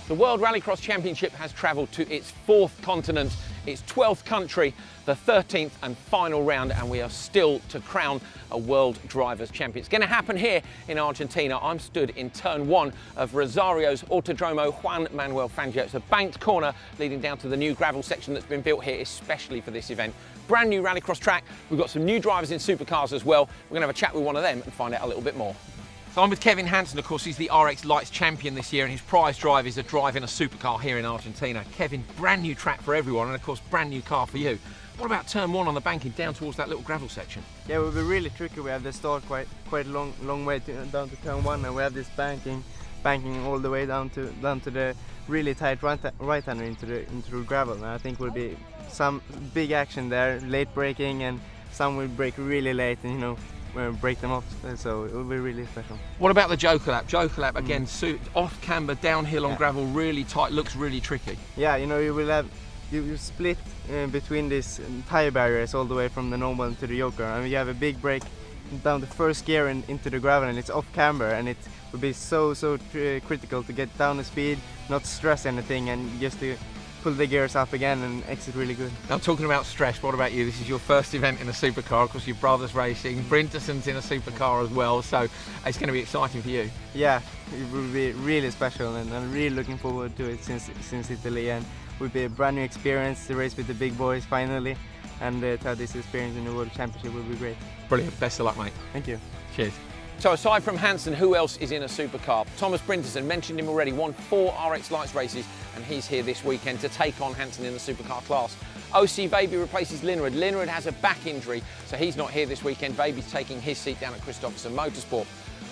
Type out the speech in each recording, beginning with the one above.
The World Rallycross Championship has travelled to its 4th continent, its 12th country, the 13th and final round, and we are still to crown a World Drivers' Champion. It's going to happen here in Argentina. I'm stood in turn 1 of Rosario's Autodromo Juan Manuel Fangio. It's a banked corner leading down to the new gravel section that's been built here especially for this event. Brand new rallycross track. We've got some new drivers in supercars as well. We're going to have a chat with one of them and find out a little bit more. So I'm with Kevin Hansen. Of course, he's the RX Lights champion this year, and his prize drive is a drive in a supercar here in Argentina. Kevin, brand new track for everyone, and of course, brand new car for you. What about turn 1 on the banking down towards that little gravel section? Yeah, it will be really tricky. We have the start quite a long way down to turn 1, and we have this banking all the way down to the really tight right-hander into the gravel. And I think will be some big action there, late braking, and some will brake really late, and break them off, so it will be really special. What about the Joker lap? Joker lap again, off camber, downhill on gravel, really tight, looks really tricky. Yeah, you will have you split between these tire barriers all the way from the normal to the Joker, and you have a big break down the first gear and into the gravel, and it's off camber, and it will be so critical to get down the speed, not stress anything, and just to pull the gears up again and exit really good. Now, talking about stress, what about you? This is your first event in a supercar. Of course, your brother's racing, Brinterson's in a supercar as well, so it's going to be exciting for you. Yeah, it will be really special, and I'm really looking forward to it since Italy, and it will be a brand new experience to race with the big boys finally, and to have this experience in the World Championship will be great. Brilliant, best of luck, mate. Thank you. Cheers. So aside from Hansen, who else is in a supercar? Thomas Brinterson, mentioned him already, won 4 RX Lights races, and he's here this weekend to take on Hansen in the supercar class. OC Baby replaces Linrod. Linrod has a back injury, so he's not here this weekend. Baby's taking his seat down at Christopherson Motorsport.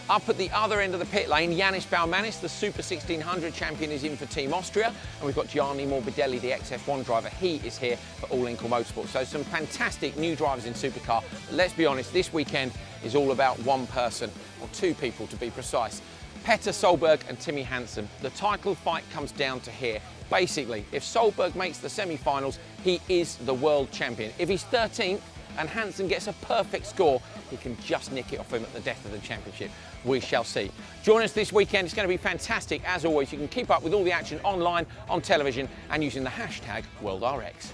Up at the other end of the pit lane, Yanis Baumanis, the Super 1600 champion, is in for Team Austria. And we've got Gianni Morbidelli, the XF1 driver. He is here for All Inkle Motorsport. So some fantastic new drivers in supercar. But let's be honest, this weekend is all about one person, or 2 people to be precise. Petter Solberg and Timmy Hansen. The title fight comes down to here. Basically, if Solberg makes the semi-finals, he is the world champion. If he's 13th and Hansen gets a perfect score, he can just nick it off him at the death of the championship. We shall see. Join us this weekend. It's going to be fantastic. As always, you can keep up with all the action online, on television, and using the hashtag WorldRX.